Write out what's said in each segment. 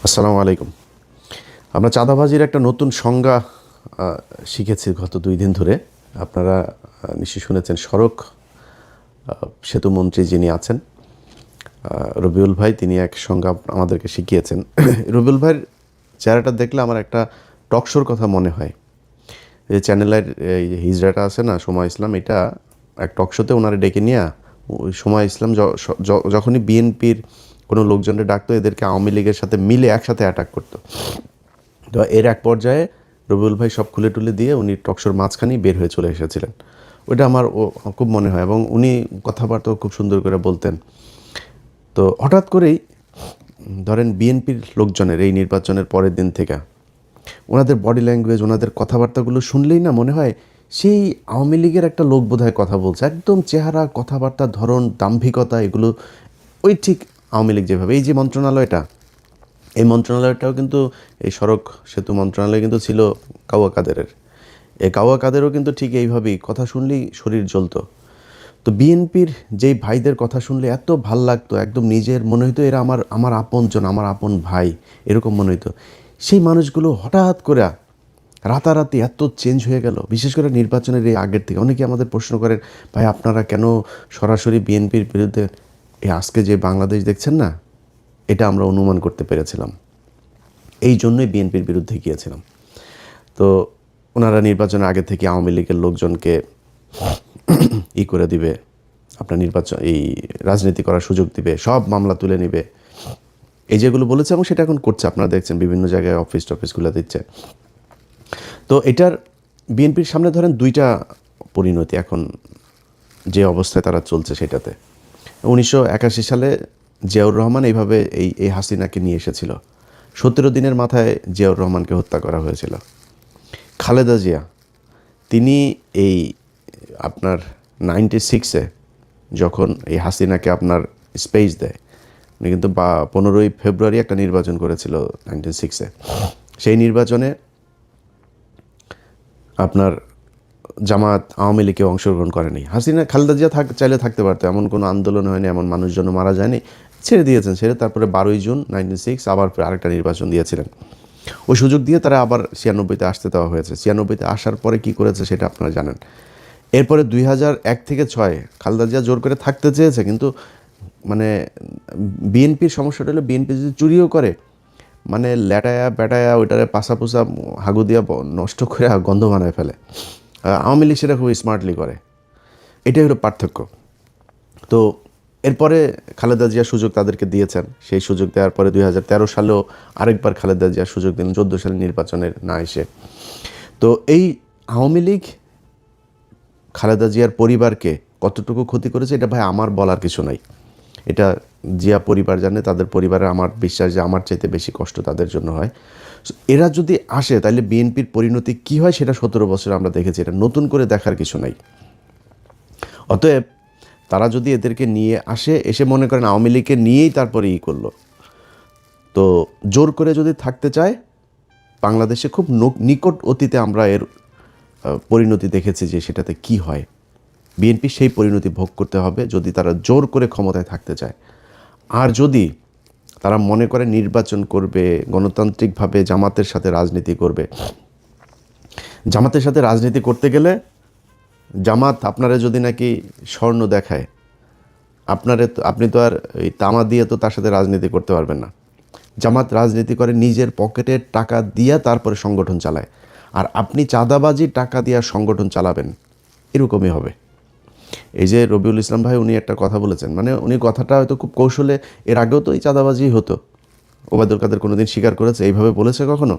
আসসালামু আলাইকুম। আমরা চাঁদাবাজির একটা নতুন সংজ্ঞা শিখেছি গত 2 দিন ধরে। আপনারা নিশ্চয়ই শুনেছেন সড়ক সেতুমন্ত্রী যিনি আছেন রবিউল ভাই, তিনি এক সংজ্ঞা আমাদেরকে শিখিয়েছেন। রবিউল ভাইয়ের চেহারাটা দেখলে আমার একটা টকশোর কথা মনে হয়। এই চ্যানেলের এই হিজড়াটা আছে না, সময় ইসলাম, এটা এক টকশোতে ওনারে ডেকে নিয়ে ওই সময় ইসলাম যখনই বিএনপির কোনো লোকজনকে ডাকতো, এদেরকে আওয়ামী লীগের সাথে মিলে একসাথে অ্যাটাক করতো। তো এর এক পর্যায়ে রবিউল ভাই সব খুলে টুলে দিয়ে উনি টকশোর মাঝখানেই বের হয়ে চলে এসেছিলেন। ওইটা আমার খুব মনে হয়, এবং উনি কথাবার্তাও খুব সুন্দর করে বলতেন। তো হঠাৎ করেই ধরেন বিএনপির লোকজনের এই নির্বাচনের পরের দিন থেকে ওনাদের বডি ল্যাঙ্গুয়েজ, ওনাদের কথাবার্তাগুলো শুনলেই না মনে হয় সেই আওয়ামী লীগের একটা লোক বোধহয় কথা বলছে। একদম চেহারা, কথাবার্তার ধরন, দাম্ভিকতা, এগুলো ওই ঠিক আওয়ামী লীগ যেভাবে। এই যে মন্ত্রণালয়টা, এই মন্ত্রণালয়টাও কিন্তু, এই সড়ক সেতু মন্ত্রণালয় কিন্তু ছিল কাওয়া কাদেরের। এই কাওয়া কাদেরও কিন্তু ঠিক এইভাবেই কথা শুনলেই শরীর জ্বলতো। তো বিএনপির যেই ভাইদের কথা শুনলে এত ভাল লাগতো, একদম নিজের মনে হইতো এরা আমার আমার আপনজন, আমার আপন ভাই, এরকম মনে হইতো। সেই মানুষগুলো হঠাৎ করে রাতারাতি এত চেঞ্জ হয়ে গেল, বিশেষ করে নির্বাচনের এই আগের থেকে। অনেকে আমাদের প্রশ্ন করেন, ভাই আপনারা কেন সরাসরি বিএনপির বিরুদ্ধে? এই আজকে যে বাংলাদেশ দেখছেন না, এটা আমরা অনুমান করতে পেরেছিলাম, এই জন্যই বিএনপির বিরুদ্ধে গিয়েছিলাম। তো ওনারা নির্বাচনের আগে থেকে আওয়ামী লীগের লোকজনকে করে দিবে, আপনার নির্বাচন এই রাজনীতি করার সুযোগ দিবে, সব মামলা তুলে নেবে, এই যেগুলো বলেছে, এবং সেটা এখন করছে। আপনারা দেখছেন বিভিন্ন জায়গায় অফিসগুলো দিচ্ছে। তো এটার বিএনপির সামনে ধরেন 2টা পরিণতি এখন, যে অবস্থায় তারা চলছে সেটাতে। 1981 সালে জিয়াউর রহমান এইভাবে এই হাসিনাকে নিয়ে এসেছিল। 17 দিনের মাথায় জিয়াউর রহমানকে হত্যা করা হয়েছিল। খালেদা জিয়া, তিনি এই আপনার 96-এ যখন এই হাসিনাকে আপনার স্পেস দেয়, উনি কিন্তু 15ই ফেব্রুয়ারি একটা নির্বাচন করেছিল 96-এ। সেই নির্বাচনে আপনার জামাত, আওয়ামী লীগে অংশগ্রহণ করেনি। হাসিনা, খালেদা জিয়া চাইলে থাকতে পারতো, এমন কোনো আন্দোলন হয়নি, এমন মানুষজন মারা যায়নি, ছেড়ে দিয়েছেন। তারপরে 12ই জুন 96 আবার আরেকটা নির্বাচন দিয়েছিলেন। ওই সুযোগ দিয়ে তারা আবার 96-তে আসতে দেওয়া হয়েছে। 96-তে আসার পরে কি করেছে সেটা আপনারা জানেন। এরপরে 2001 থেকে 6 খালেদা জিয়া জোর করে থাকতে চেয়েছে, কিন্তু মানে বিএনপির সমস্যাটা হলো, বিএনপি যদি চুরিও করে, মানে ল্যাটায়া ব্যাটায়া ওইটারে পাশাপোসা হাগু দিয়া নষ্ট করে গন্ধ বানায় ফেলে। আওয়ামী লীগ সেটা খুব স্মার্টলি করে। এটাই হলো পার্থক্য। তো এরপরে খালেদা জিয়া সুযোগ তাদেরকে দিয়েছেন। সেই সুযোগ দেওয়ার পরে 2013 সালেও আরেকবার খালেদা জিয়া সুযোগ দিলেন, 14 সালের নির্বাচনের না এসে। তো এই আওয়ামী লীগ খালেদা জিয়ার পরিবারকে কতটুকু ক্ষতি করেছে, এটা ভাই আমার বলার কিছু নাই। এটা জিয়া পরিবার জানে, তাদের পরিবারে আমার বিশ্বাস যে আমার চাইতে বেশি কষ্ট তাদের জন্য হয়। এরা যদি আসে তাহলে বিএনপির পরিণতি কী হয় সেটা 17 বছর আমরা দেখেছি, এটা নতুন করে দেখার কিছু নাই। অতএব তারা যদি এদেরকে নিয়ে আসে, এসে মনে করেন আওয়ামী লীগকে নিয়েই তারপরে করলো, তো জোর করে যদি থাকতে চায়, বাংলাদেশে খুব নিকট অতীতে আমরা এর পরিণতি দেখেছি যে সেটাতে কি হয়। বিএনপি সেই পরিণতি ভোগ করতে হবে যদি তারা জোর করে ক্ষমতায় থাকতে চায়। আর যদি তারা মনে করে নির্বাচন করবে, গণতান্ত্রিকভাবে জামাতের সাথে রাজনীতি করবে, জামাতের সাথে রাজনীতি করতে গেলে জামাত আপনারা যদি নাকি স্বর্ণ দেখায়, আপনি তো আর এই তামা দিয়ে তো তার সাথে রাজনীতি করতে পারবেন না। জামাত রাজনীতি করে নিজের পকেটের টাকা দিয়ে, তারপরে সংগঠন চালায়। আর আপনি চাঁদাবাজি টাকা দিয়ে সংগঠন চালাবেন, এরকমই হবে। এই যে রবিউল ইসলাম ভাই, উনি একটা কথা বলেছেন, মানে উনি কথাটা হয়তো খুব কৌশলে, এর আগেও তো এই চাঁদাবাজি হতো, ওবায়দুল কাদের কোনোদিন স্বীকার করেছে, এইভাবে বলেছে কখনো?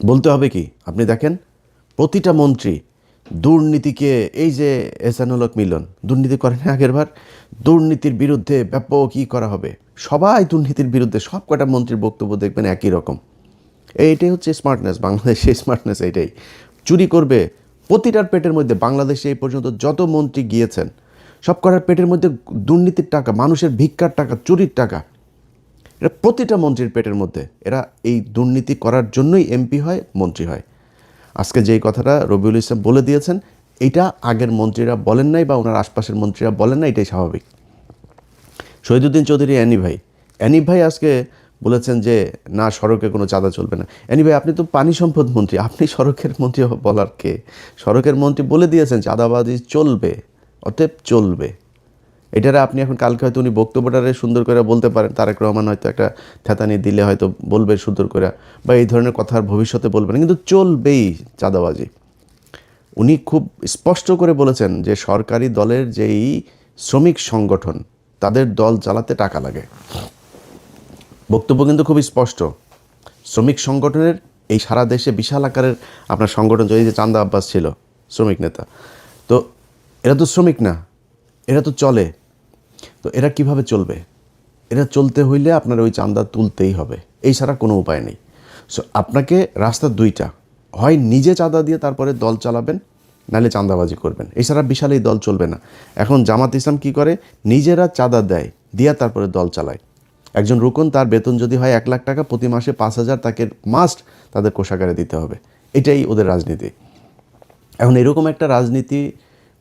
বলতে হবে কি, আপনি দেখেন প্রতিটা মন্ত্রী দুর্নীতিকে, এই যে এহসানুল হক মিলন দুর্নীতি করেন আগের বার, দুর্নীতির বিরুদ্ধে ব্যাপক কী করা হবে, সবাই দুর্নীতির বিরুদ্ধে, সব কটা মন্ত্রীর বক্তব্য দেখবেন একই রকম। এইটাই হচ্ছে স্মার্টনেস, বাংলাদেশের স্মার্টনেস এইটাই। চুরি করবে প্রতিটার পেটের মধ্যে। বাংলাদেশে এই পর্যন্ত যত মন্ত্রী গিয়েছেন, সব কটার পেটের মধ্যে দুর্নীতির টাকা, মানুষের ভিক্ষার টাকা, চুরির টাকা, এটা প্রতিটা মন্ত্রীর পেটের মধ্যে। এরা এই দুর্নীতি করার জন্যই এমপি হয়, মন্ত্রী হয়। আজকে যেই কথাটা রবিউল ইসলাম বলে দিয়েছেন, এইটা আগের মন্ত্রীরা বলেন নাই, বা ওনার আশপাশের মন্ত্রীরা বলেন না, এটাই স্বাভাবিক। শহীদুদ্দিন চৌধুরী অ্যানি ভাই আজকে বলেছেন যে না, সড়কে কোনো চাঁদা চলবে না। এনিওয়ে, আপনি তো পানি সম্পদ মন্ত্রী, আপনি সড়কের মন্ত্রী বলার কে? সড়কের মন্ত্রী বলে দিয়েছেন চাঁদাবাজি চলবে, অতএব চলবে। এটারে আপনি এখন কালকে হয়তো উনি বক্তব্যটারে সুন্দর করে বলতে পারেন, তারেক রহমান হয়তো একটা থ্যাতানি দিলে হয়তো বলবে সুন্দর করে, বা এই ধরনের কথা আর ভবিষ্যতে বলবেন, কিন্তু চলবেই চাঁদাবাজি। উনি খুব স্পষ্ট করে বলেছেন যে সরকারি দলের যেই শ্রমিক সংগঠন, তাদের দল চালাতে টাকা লাগে। বক্তব্য কিন্তু খুব স্পষ্ট। শ্রমিক সংগঠনের এই সারা দেশে বিশাল আকারের আপনার সংগঠন, এই যে চান্দা আব্বাস ছিল শ্রমিক নেতা, তো এরা তো শ্রমিক না, এরা তো চলে। তো এরা কিভাবে চলবে? এরা চলতে হইলে আপনার ওই চাঁদা তুলতেই হবে, এই ছাড়া কোনো উপায় নেই। সো আপনাকে রাস্তা দুইটা, হয় নিজে চাঁদা দিয়ে তারপরে দল চালাবেন, নাহলে চাঁদাবাজি করবেন, এছাড়া বিশাল এই দল চলবে না। এখন জামাত ইসলাম কী করে? নিজেরা চাঁদা দেয়, দিয়ে তারপরে দল চালায়। একজন রুকন, তার বেতন যদি হয় 1 লাখ টাকা, প্রতি মাসে 5,000 তাকে মাস্ট তাদের কোষাগারে দিতে হবে। এটাই ওদের রাজনীতি। এখন এরকম একটা রাজনীতি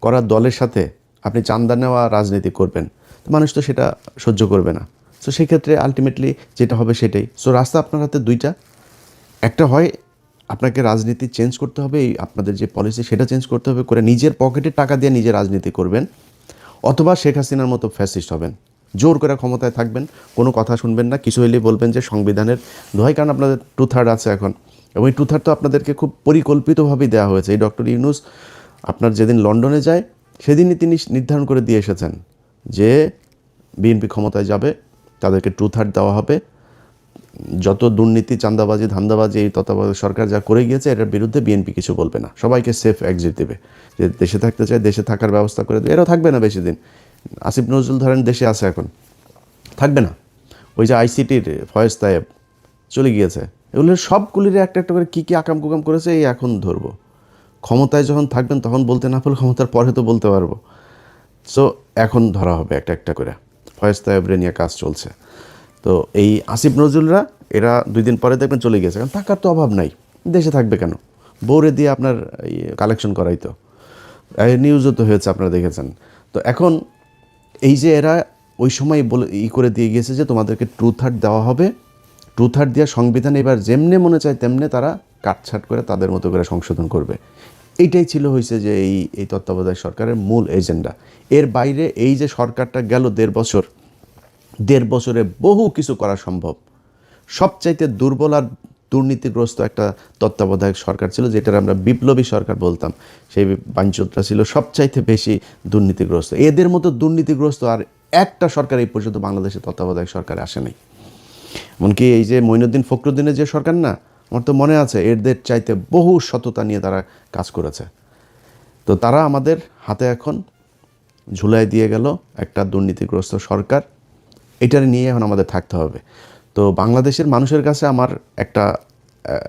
করার দলের সাথে আপনি চাঁদা নেওয়া রাজনীতি করবেন, তো মানুষ তো সেটা সহ্য করবে না। সো সেক্ষেত্রে আলটিমেটলি যেটা হবে সেটাই। সো রাস্তা আপনার হাতে দুইটা, একটা হয় আপনাকে রাজনীতি চেঞ্জ করতে হবে, এই আপনাদের যে পলিসি সেটা চেঞ্জ করতে হবে, করে নিজের পকেটের টাকা দিয়ে নিজে রাজনীতি করবেন, অথবা শেখ হাসিনার মতো ফ্যাসিস্ট হবেন, জোর করে ক্ষমতায় থাকবেন, কোনো কথা শুনবেন না, কিছু হইলেই বলবেন যে সংবিধানের দোহাই, কারণ আপনাদের 2/3 আছে এখন, এবং এই 2/3 তো আপনাদেরকে খুব পরিকল্পিতভাবেই দেওয়া হয়েছে। এই ডক্টর ইউনূস আপনার যেদিন লন্ডনে যায় সেদিনই তিনি নির্ধারণ করে দিয়ে এসেছেন যে বিএনপি ক্ষমতায় যাবে, তাদেরকে 2/3 দেওয়া হবে, যত দুর্নীতি, চাঁদাবাজি, ধান্দাবাজি এই তত্ত্বাবধায়ক সরকার যা করে গিয়েছে এটার বিরুদ্ধে বিএনপি কিছু বলবে না, সবাইকে সেফ এক্সিট দেবে, যে দেশে থাকতে চায় দেশে থাকার ব্যবস্থা করে দেবে। এরাও থাকবে না বেশি দিন। আসিফ নজরুল ধরেন দেশে আছে, এখন থাকবে না। ওই যে আইসিটির ফয়েজ তায়েব চলে গিয়েছে, এগুলো সবগুলির একটা একটা করে কী কী আকাম কুকাম করেছে এই এখন ধরবো। ক্ষমতায় যখন থাকবেন তখন বলতে না পারলে ক্ষমতার পরে তো বলতে পারবো। সো এখন ধরা হবে একটা একটা করে। ফয়েজ তায়েবরে নিয়ে কাজ চলছে। তো এই আসিফ নজরুলরা এরা 2 দিন পরে দেখবেন চলে গেছে, কারণ টাকার তো অভাব নাই, দেশে থাকবে কেন? বউরে দিয়ে আপনার কালেকশন করাই তো, নিউজও তো হয়েছে, আপনারা দেখেছেন। তো এখন এই যে এরা ওই সময় বলে করে দিয়ে গিয়েছে যে তোমাদেরকে 2/3 দেওয়া হবে, 2/3 দেওয়া সংবিধান এবার যেমনে মনে চায় তেমনে তারা কাটছাট করে তাদের মতো করে সংশোধন করবে। এইটাই ছিল হয়েছে যে এই তত্ত্বাবধায়ক সরকারের মূল এজেন্ডা। এর বাইরে এই যে সরকারটা গেল 1.5 বছর, 1.5 বছরে বহু কিছু করা সম্ভব। সবচাইতে দুর্বল আর দুর্নীতিগ্রস্ত একটা তত্ত্বাবধায়ক সরকার ছিল, যেটার আমরা বিপ্লবী সরকার বলতাম, সেই বাঞ্চতটা ছিল সবচাইতে বেশি দুর্নীতিগ্রস্ত। এদের মতো দুর্নীতিগ্রস্ত আর একটা সরকার এই পর্যন্ত বাংলাদেশের তত্ত্বাবধায়ক সরকারে আসে নাই। এমনকি এই যে মঈনুদ্দিন ফখরুদ্দিনের যে সরকার না, আমার তো মনে আছে এদের চাইতে বহু সততা নিয়ে তারা কাজ করেছে। তো তারা আমাদের হাতে এখন ঝুলাই দিয়ে গেল একটা দুর্নীতিগ্রস্ত সরকার, এটার নিয়ে এখন আমাদের থাকতে হবে। তো বাংলাদেশের মানুষের কাছে আমার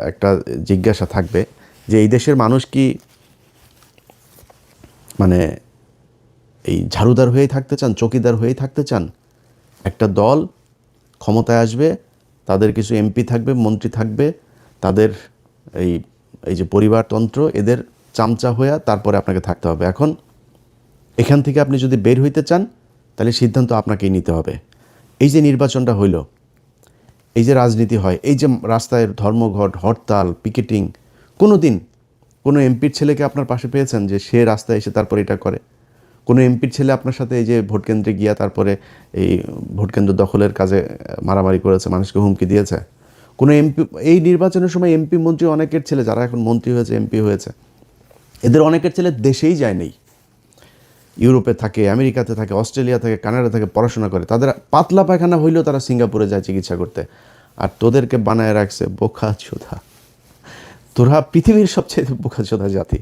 একটা জিজ্ঞাসা থাকবে যে এই দেশের মানুষ কি মানে এই ঝাড়ুদার হয়েই থাকতে চান, চকিদার হয়েই থাকতে চান? একটা দল ক্ষমতায় আসবে, তাদের কিছু এমপি থাকবে, মন্ত্রী থাকবে, তাদের এই এই যে পরিবারতন্ত্র, এদের চামচা হয়ে তারপরে আপনাকে থাকতে হবে। এখন এখান থেকে আপনি যদি বের হইতে চান তাহলে সিদ্ধান্ত আপনাকেই নিতে হবে। এই যে নির্বাচনটা হইল, এই যে রাজনীতি হয়, এই যে রাস্তায় ধর্মঘট, হরতাল, পিকেটিং, কোনো দিন কোনো এমপির ছেলেকে আপনার পাশে পেয়েছেন যে সে রাস্তায় এসে তারপর এটা করে? কোনো এমপির ছেলে আপনার সাথে এই যে ভোটকেন্দ্রে গিয়া তারপরে এই ভোটকেন্দ্র দখলের কাজে মারামারি করেছে, মানুষকে হুমকি দিয়েছে? কোনো এমপি এই নির্বাচনের সময় এমপি মন্ত্রী অনেকের ছেলে যারা এখন মন্ত্রী হয়েছে, এমপি হয়েছে, এদের অনেকের ছেলে দেশেই যায় নেই, ইউরোপে থাকে, আমেরিকাতে থাকে, অস্ট্রেলিয়া থাকে, কানাডা থাকে, পড়াশোনা করে। তাদের পাতলা পায়খানা হইলেও তারা সিঙ্গাপুরে যায় চিকিৎসা করতে, আর তোদেরকে বানায় রাখছে বোকাচোদা। তোরা পৃথিবীর সবচেয়ে বোকাচোদা জাতি।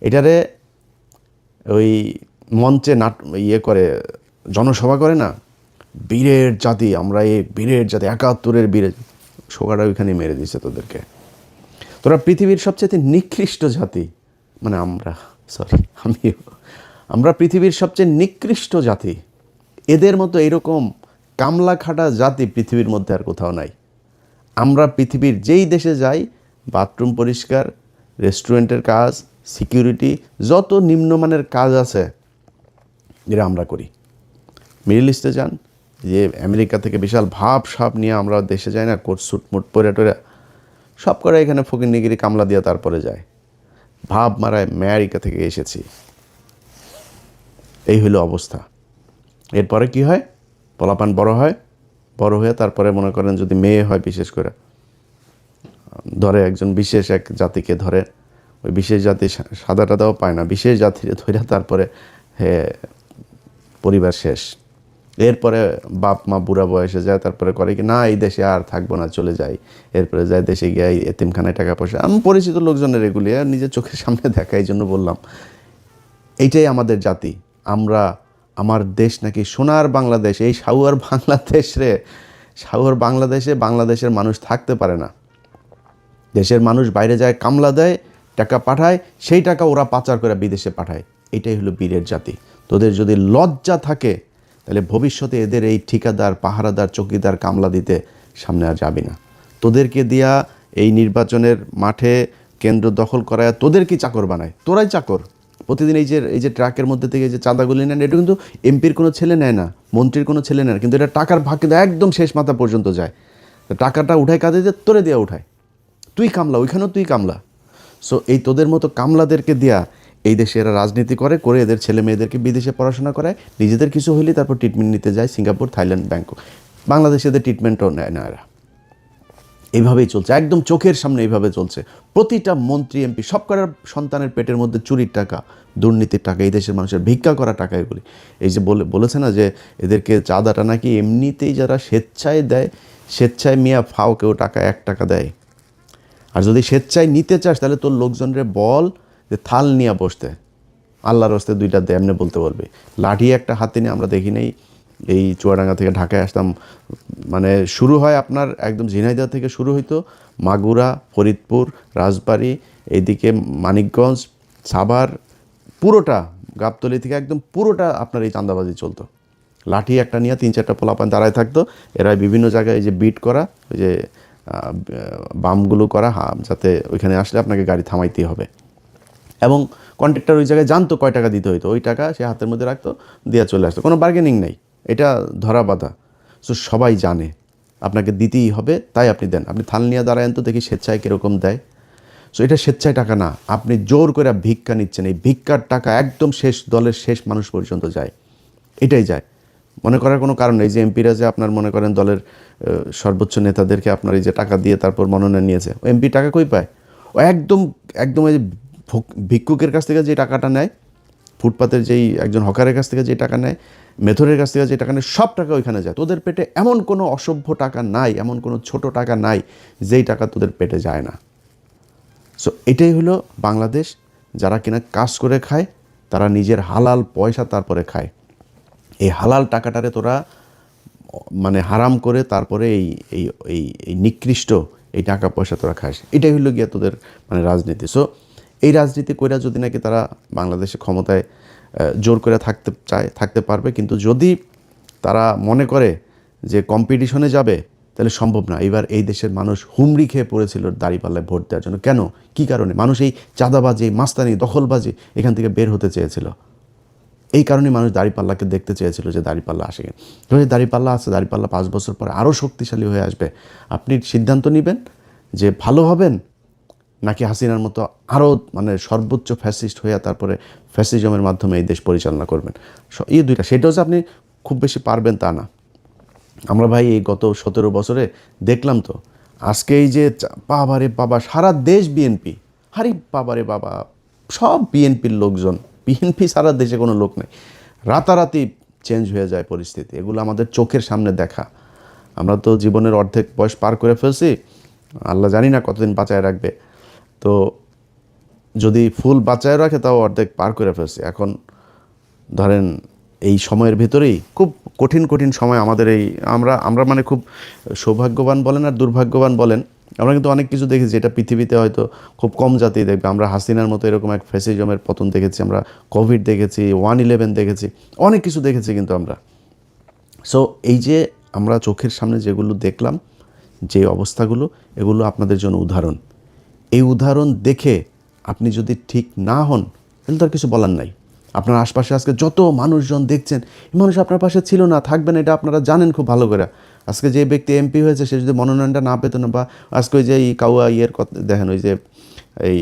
এটারে ওই মঞ্চে করে জনসভা করে না, বীরের জাতি, আমরা এই বীরের জাতি, 71-এর বীরের, সোগাটা ওইখানে মেরে দিছে তোদেরকে। তোরা পৃথিবীর সবচেয়ে নিকৃষ্ট জাতি, মানে আমরা পৃথিবীর সবচেয়ে নিকৃষ্ট জাতি। এদের মতো এরকম কামলা খাটা জাতি পৃথিবীর মধ্যে আর কোথাও নাই। আমরা পৃথিবীর যেই দেশে যাই, বাথরুম পরিষ্কার, রেস্টুরেন্টের কাজ, সিকিউরিটি, যত নিম্নমানের কাজ আছে এরা আমরা করি। মিডল ইস্টে যান, যে আমেরিকা থেকে বিশাল ভাব সাপ নিয়ে আমরা দেশে যাই না, কোট স্যুট মুট পরে টরে, সব করে এখানে ফকিরনিগিরি কামলা দিয়ে তারপরে যায়, ভাব মারায় আমেরিকা থেকে এসেছি। এই হলো অবস্থা। এরপরে কি হয়, পোলাপান বড় হয়, বড় হয়ে তারপরে মনে করেন যদি মেয়ে হয়, বিশেষ করে ধরে একজন বিশেষ এক জাতিকে ধরে, ওই বিশেষ জাতি সাদা টাদাও পায় না, বিশেষ জাতিরে ধরে তারপরে পরিবার শেষ। এরপরে বাপ মা বুড়া বয়সে যায়, তারপরে করে কি না এই দেশে আর থাকবো না, চলে যাই। এরপরে যায় দেশে গিয়ে এতিমখানায় টাকা পয়সা, আমি পরিচিত লোকজনের এগুলি আর নিজের চোখের সামনে দেখা, এই জন্য বললাম এইটাই আমাদের জাতি। আমরা, আমার দেশ নাকি সোনার বাংলাদেশ, এই সাউয়ার বাংলাদেশ রে, সাউয়ার বাংলাদেশে বাংলাদেশের মানুষ থাকতে পারে না। দেশের মানুষ বাইরে যায়, কামলা দেয়, টাকা পাঠায়, সেই টাকা ওরা পাচার করে বিদেশে পাঠায়। এটাই হলো বীরের জাতি। তোদের যদি লজ্জা থাকে তাহলে ভবিষ্যতে এদের এই ঠিকাদার, পাহারাদার, চৌকিদার, কামলা দিতে সামনে আর যাবি না। তোদেরকে দিয়া এই নির্বাচনের মাঠে কেন্দ্র দখল করায় তোদেরকে চাকর বানায়, তোরাই চাকর। প্রতিদিন এই যে ট্রাকের মধ্যে থেকে যে চাঁদাগুলি নেন, এটা কিন্তু এমপির কোনো ছেলে নেয় না, মন্ত্রীর কোনো ছেলে নেয় না, কিন্তু এটা টাকার ভাগ কিন্তু একদম শেষ মাথা পর্যন্ত যায়। টাকাটা উঠায় কাঁদে দিয়ে তোরে দেওয়া উঠায়, তুই কামলা, ওইখানেও তুই কামলা। সো এই তোদের মতো কামলাদেরকে দেয়া এই দেশে এরা রাজনীতি করে এদের ছেলে মেয়েদেরকে বিদেশে পড়াশোনা করায়, নিজেদের কিছু হইলে তারপর ট্রিটমেন্ট নিতে যায় সিঙ্গাপুর, থাইল্যান্ড, ব্যাংকক। বাংলাদেশে এদের ট্রিটমেন্টও নেয় না এরা। এইভাবেই চলছে, একদম চোখের সামনে এইভাবে চলছে। প্রতিটা মন্ত্রী এমপি সব করার সন্তানের পেটের মধ্যে চুরির টাকা, দুর্নীতির টাকা, এই দেশের মানুষের ভিক্ষা করা টাকা এগুলি। এই যে বলেছে না যে এদেরকে চাঁদাটা নাকি এমনিতেই যারা স্বেচ্ছায় দেয়, স্বেচ্ছায় মিয়া ফাও কেউ টাকা 1 টাকা দেয়। আর যদি স্বেচ্ছায় নিতে চাস তাহলে তোর লোকজনরে বল যে থাল নিয়ে বসতে, আল্লাহর হস্তে 2টা দে, এমনি বলতে বলবে। লাঠি একটা হাতে নিয়ে আমরা দেখি নেই, এই চুয়াডাঙ্গা থেকে ঢাকায় আসতাম, মানে শুরু হয় আপনার একদম ঝিনাইদহ থেকে শুরু হইতো, মাগুরা, ফরিদপুর, রাজবাড়ী, এইদিকে মানিকগঞ্জ, সাভার, পুরোটা গাবতলী থেকে একদম পুরোটা আপনার এই চাঁদাবাজি চলতো। লাঠি একটা নিয়ে 3-4টা পোলাপান দাঁড়ায় থাকতো, এরা বিভিন্ন জায়গায় এই যে বিট করা, ওই যে বামগুলো করা, যাতে ওইখানে আসলে আপনাকে গাড়ি থামাইতেই হবে। এবং কন্ট্রাক্টর ওই জায়গায় জানতো কয় টাকা দিতে হইতো, ওই টাকা সে হাতের মধ্যে রাখতো, দিয়ে চলে আসতো, কোনো বার্গেনিং নেই, এটা ধরা বাঁধা। সো সবাই জানে আপনাকে দিতেই হবে, তাই আপনি দেন। আপনি থাল নিয়ে দাঁড়ায়েন তো দেখি স্বেচ্ছায় কীরকম দেয়। সো এটা স্বেচ্ছায় টাকা না, আপনি জোর করে ভিক্ষা নিচ্ছেন। এই ভিক্ষার টাকা একদম শেষ দলের শেষ মানুষ পর্যন্ত যায়, এটাই যায়। মনে করার কোনো কারণ নেই যে এমপিরা যে আপনার মনে করেন দলের সর্বোচ্চ নেতাদেরকে আপনার এই যে টাকা দিয়ে তারপর মনোনয়ন নিয়েছে, ও এমপি টাকা কই পায়? ও একদম একদম এই যে ভিক্ষুকের কাছ থেকে যে টাকাটা নেয়, ফুটপাতের যেই একজন হকারের কাছ থেকে যে টাকা নেয়, মেথরের কাছ থেকে যে টাকা নেয়, সব টাকা ওইখানে যায়। তোদের পেটে এমন কোনো অসভ্য টাকা নাই, এমন কোনো ছোট টাকা নাই যেই টাকা তোদের পেটে যায় না। সো এটাই হলো বাংলাদেশ। যারা কিনা কাজ করে খায়, তারা নিজের হালাল পয়সা তারপরে খায়। এই হালাল টাকাটারে তোরা মানে হারাম করে তারপরে এই এই এই এই নিকৃষ্ট এই টাকা পয়সা তোরা খাস। এটাই হলো গিয়ে তোদের মানে রাজনীতি। সো এই রাজনীতি কইরা যদি নাকি তারা বাংলাদেশে ক্ষমতায় জোর করে থাকতে চায়, থাকতে পারবে। কিন্তু যদি তারা মনে করে যে কম্পিটিশনে যাবে, তাহলে সম্ভব না। এবার এই দেশের মানুষ হুমড়ি খেয়ে পড়েছিল দাঁড়িপাল্লায় ভোট দেওয়ার জন্য। কেন, কী কারণে? মানুষ এই চাঁদাবাজি, মাস্তানি, দখলবাজি এখান থেকে বের হতে চেয়েছিল। এই কারণে মানুষ দাঁড়িপাল্লাকে দেখতে চেয়েছিল যে দাঁড়িপাল্লা আসে কিনা। যদি দাঁড়িপাল্লা আছে, দাঁড়িপাল্লা 5 বছর পরে আরও শক্তিশালী হয়ে আসবে। আপনি সিদ্ধান্ত নেবেন যে ভালো হবেন, নাকি হাসিনার মতো আরও মানে সর্বোচ্চ ফ্যাসিস্ট হয়ে তারপরে ফ্যাসিজমের মাধ্যমে এই দেশ পরিচালনা করবেন। এই দুইটা, সেটাও যে আপনি খুব বেশি পারবেন তা না। আমরা ভাই এই গত 17 বছরে দেখলাম তো, আজকে এই যে বাবারে বাবা, সারা দেশ বিএনপি, আরে বাবারে বাবা, সব বিএনপির লোকজন, বিএনপি সারা দেশে কোনো লোক নেই। রাতারাতি চেঞ্জ হয়ে যায় পরিস্থিতি। এগুলো আমাদের চোখের সামনে দেখা। আমরা তো জীবনের অর্ধেক বয়স পার করে ফেলছি, আল্লাহ জানি না কতদিন বাঁচায় রাখবে। তো যদি ফুল বাঁচায় রাখে তাও অর্ধেক পার করে ফেলছি। এখন ধরেন এই সময়ের ভেতরেই খুব কঠিন কঠিন সময় আমাদের এই আমরা মানে খুব সৌভাগ্যবান বলেন আর দুর্ভাগ্যবান বলেন, আমরা কিন্তু অনেক কিছু দেখেছি যেটা পৃথিবীতে হয়তো খুব কম জাতি দেখবে। আমরা হাসিনার মতো এরকম এক ফ্যাসিজমের পতন দেখেছি, আমরা কোভিড দেখেছি, 1/11 দেখেছি, অনেক কিছু দেখেছি কিন্তু আমরা। সো এই যে আমরা চোখের সামনে যেগুলো দেখলাম, যে অবস্থাগুলো, এগুলো আপনাদের জন্য উদাহরণ। এই উদাহরণ দেখে আপনি যদি ঠিক না হন তাহলে তো আর কিছু বলার নাই। আপনার আশপাশে আজকে যত মানুষজন দেখছেন, এই মানুষ আপনার পাশে ছিল না, থাকবেন, এটা আপনারা জানেন খুব ভালো করে। আজকে যে ব্যক্তি এমপি হয়েছে সে যদি মনোনয়নটা না পেত না, বা আজকে ওই যে এই কাউয়া ইয়ের কথা দেখেন, ওই যে এই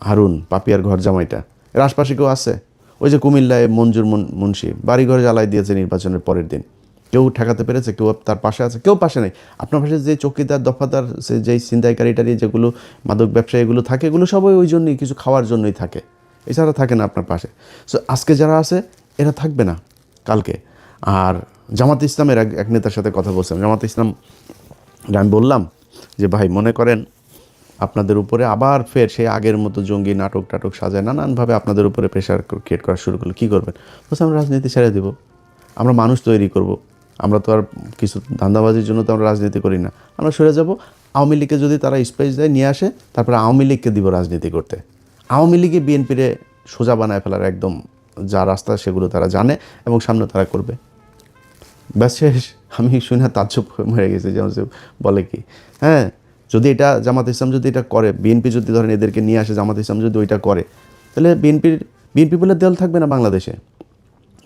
হারুন পাপিয়ার ঘর জামাইটা, এর আশপাশে কেউ আছে? ওই যে কুমিল্লায় মঞ্জুর মুন্সি বাড়িঘর জ্বালাই দিয়েছে নির্বাচনের পরের দিন, কেউ ঠেকাতে পেরেছে? কেউ তার পাশে আছে? কেউ পাশে নেই। আপনার পাশে যে চৌকিদার দফাদার যেই ছিনতাইকারীটারি যেগুলো মাদক ব্যবসায়ী এগুলো থাকে, এগুলো সবাই ওই জন্যই, কিছু খাওয়ার জন্যই থাকে, এছাড়া থাকে না আপনার পাশে। সো আজকে যারা আছে এরা থাকবে না কালকে। আর জামাত ইসলামের এক নেতার সাথে কথা বলছিলাম, জামাত ইসলাম আমি বললাম যে ভাই মনে করেন আপনাদের উপরে আবার ফের সেই আগের মতো জঙ্গি নাটক টাটক সাজায় নানানভাবে আপনাদের উপরে প্রেশার ক্রিয়েট করা শুরু করলো, কী করবেন? বলছে আমরা রাজনীতি ছেড়ে দেবো, আমরা মানুষ তৈরি করব, আমরা তো আর কিছু ধান্দাবাজির জন্য তো আমরা রাজনীতি করি না, আমরা সরে যাব। আওয়ামী লীগকে যদি তারা স্পেস দেয় নিয়ে আসে, তারপরে আওয়ামী লীগকে দিব রাজনীতি করতে। আওয়ামী লীগে বিএনপিরে সোজা বানায় ফেলার একদম যা রাস্তা সেগুলো তারা জানে এবং সামনে তারা করবে। ব্যাস শেষ। আমি শুনে তাজ্জব মরে গেছি, যেমন বলে কি, হ্যাঁ, যদি এটা জামাত ইসলাম যদি এটা করে, বিএনপি যদি ধরেন এদেরকে নিয়ে আসে, জামাত ইসলাম যদি ওইটা করে, তাহলে বিএনপি বলে দল থাকবে না বাংলাদেশে,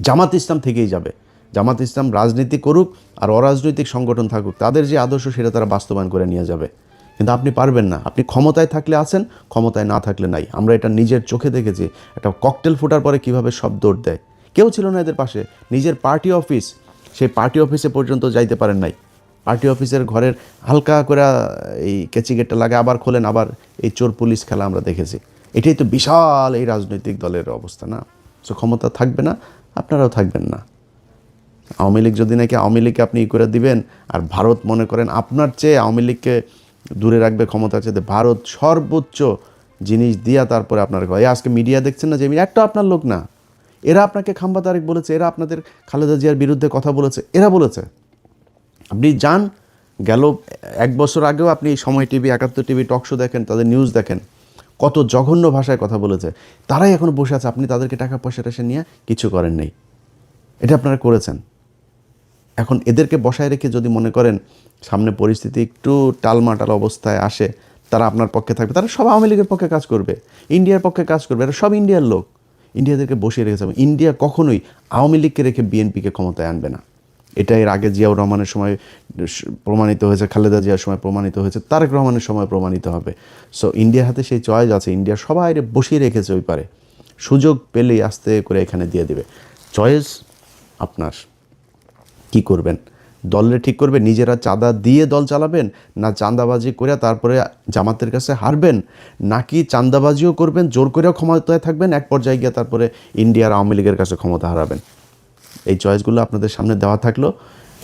জামাত ইসলাম থেকেই যাবে। জামাত ইসলাম রাজনীতি করুক আর অরাজনৈতিক সংগঠন থাকুক, তাদের যে আদর্শ সেটা তারা বাস্তবায়ন করে নিয়ে যাবে। কিন্তু আপনি পারবেন না। আপনি ক্ষমতায় থাকলে আছেন, ক্ষমতায় না থাকলে নাই। আমরা এটা নিজের চোখে দেখেছি, একটা ককটেল ফোটার পরে কীভাবে সব দৌড় দেয়। কেউ ছিল না এদের পাশে। নিজের পার্টি অফিস, সেই পার্টি অফিসে পর্যন্ত যাইতে পারেন নাই। পার্টি অফিসের ঘরের হালকা করে এই কেচি গেটটা লাগে, আবার খোলেন, আবার এই চোর পুলিশ খেলা আমরা দেখেছি। এটাই তো বিশাল এই রাজনৈতিক দলের অবস্থা না? সো ক্ষমতা থাকবে না, আপনারাও থাকবেন না। আওয়ামী লীগ যদি নাকি আওয়ামী লীগকে আপনি করে দিবেন, আর ভারত মনে করেন আপনার চেয়ে আওয়ামী লীগকে দূরে রাখবে ক্ষমতা চেয়ে, ভারত সর্বোচ্চ জিনিস দিয়া তারপরে আপনার এই আজকে মিডিয়া দেখছেন না, যে একটা আপনার লোক না, এরা আপনাকে খাম্বা তারেক বলেছে, এরা আপনাদের খালেদা জিয়ার বিরুদ্ধে কথা বলেছে, এরা বলেছে। আপনি যান, গেল 1 বছর আগেও আপনি সময় টিভি, 71 টিভি টক শো দেখেন, তাদের নিউজ দেখেন, কত জঘন্য ভাষায় কথা বলেছে। তারাই এখন বসে আছে, আপনি তাদেরকে টাকা পয়সা টেসে নিয়ে কিছু করেন নাই। এটা আপনারা করেছেন। এখন এদেরকে বসায় রেখে যদি মনে করেন সামনে পরিস্থিতি একটু টালমাটাল অবস্থায় আসে, তারা আপনার পক্ষে থাকবে, তারা সব আওয়ামী লীগের পক্ষে কাজ করবে, ইন্ডিয়ার পক্ষে কাজ করবে, এরা সব ইন্ডিয়ার লোক। ইন্ডিয়াদেরকে বসিয়ে রেখেছে। ইন্ডিয়া কখনোই আওয়ামী লীগকে রেখে বিএনপিকে ক্ষমতায় আনবে না। এটা এর আগে জিয়াউর রহমানের সময় প্রমাণিত হয়েছে, খালেদা জিয়ার সময় প্রমাণিত হয়েছে, তারেক রহমানের সময় প্রমাণিত হবে। সো ইন্ডিয়ার হাতে সেই চয়েস আছে। ইন্ডিয়া সবাই বসিয়ে রেখেছে ওই পারে, সুযোগ পেলেই আস্তে করে এখানে দিয়ে দিবে। চয়েস আপনার, কি করবেন? দলে ঠিক করবে নিজেরা চাঁদা দিয়ে দল চালাবেন, না চাঁদাবাজি করে তারপরে জামাতের কাছে হারবেন, নাকি চাঁদাবাজিও করবেন, জোর করেও ক্ষমতায় থাকবেন, এক পর্যায়ে গিয়ে তারপরে ইন্ডিয়ার আওয়ামী লীগের কাছে ক্ষমতা হারাবেন। এই চয়েসগুলো আপনাদের সামনে দেওয়া থাকলো।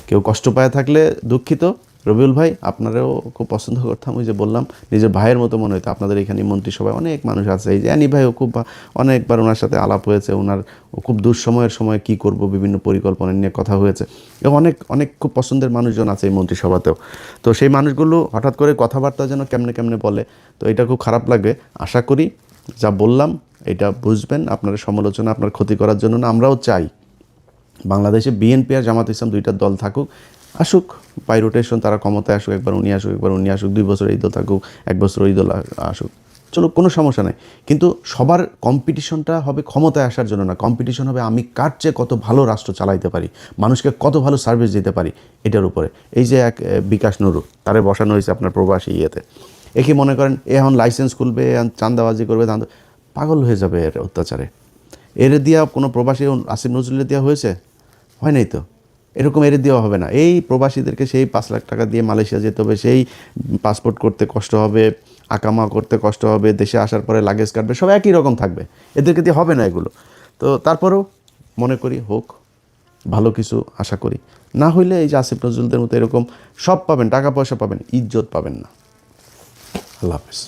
কেউ কষ্ট পায় থাকলে দুঃখিত। রবিউল ভাই, আপনারাও খুব পছন্দ করতাম, ওই যে বললাম নিজের ভাইয়ের মতো মনে হতো। আপনাদের এখানে মন্ত্রিসভায় অনেক মানুষ আছে, এই যে অ্যানি ভাইও খুব অনেকবার ওনার সাথে আলাপ হয়েছে, ওনার খুব দুঃসময়ের সময় কি করব বিভিন্ন পরিকল্পনা নিয়ে কথা হয়েছে, এবং অনেক অনেক খুব পছন্দের মানুষজন আছে এই মন্ত্রিসভাতেও। তো সেই মানুষগুলো হঠাৎ করে কথাবার্তা যেন কেমনে কেমনে বলে, তো এটা খুব খারাপ লাগে। আশা করি যা বললাম এটা বুঝবেন। আপনার সমালোচনা আপনার ক্ষতি করার জন্য না, আমরাও চাই বাংলাদেশে বিএনপি আর জামাত ইসলাম দুইটা দল থাকুক, আসুক বাই রোটেশন, তারা ক্ষমতায় আসুক, একবার উনি আসুক, একবার উনি আসুক, 2 বছর এই দল থাকুক, 1 বছর ওই দল আসুক, চলো, কোনো সমস্যা নেই। কিন্তু সবার কম্পিটিশনটা হবে ক্ষমতায় আসার জন্য না, কম্পিটিশন হবে আমি কার চেয়ে কত ভালো রাষ্ট্র চালাইতে পারি, মানুষকে কত ভালো সার্ভিস দিতে পারি, এটার উপরে। এই যে এক বিকাশ নুরু, তারে বসানো হয়েছে আপনার প্রবাসী ইয়েতে, একে মনে করেন এখন লাইসেন্স খুলবে, চাঁদাবাজি করবে, পাগল হয়ে যাবে এর অত্যাচারে। এর দিয়া কোনো প্রবাসী আসিফ নজরুলের দেওয়া হয়েছে? হয় নাই তো। এরকম এর দেওয়া হবে না। এই প্রবাসীদেরকে সেই 5 লাখ টাকা দিয়ে মালয়েশিয়া যেতে হবে, সেই পাসপোর্ট করতে কষ্ট হবে, আকামা করতে কষ্ট হবে, দেশে আসার পরে লাগেজ কাটবে, সব একই রকম থাকবে, এদেরকে দিয়ে হবে না এগুলো। তো তারপরেও মনে করি হোক, ভালো কিছু আশা করি। না হইলে এই যে আসিফ নজরুলদের মতো এরকম সব পাবেন, টাকা পয়সা পাবেন, ইজ্জত পাবেন না। আল্লাহ হাফেজ।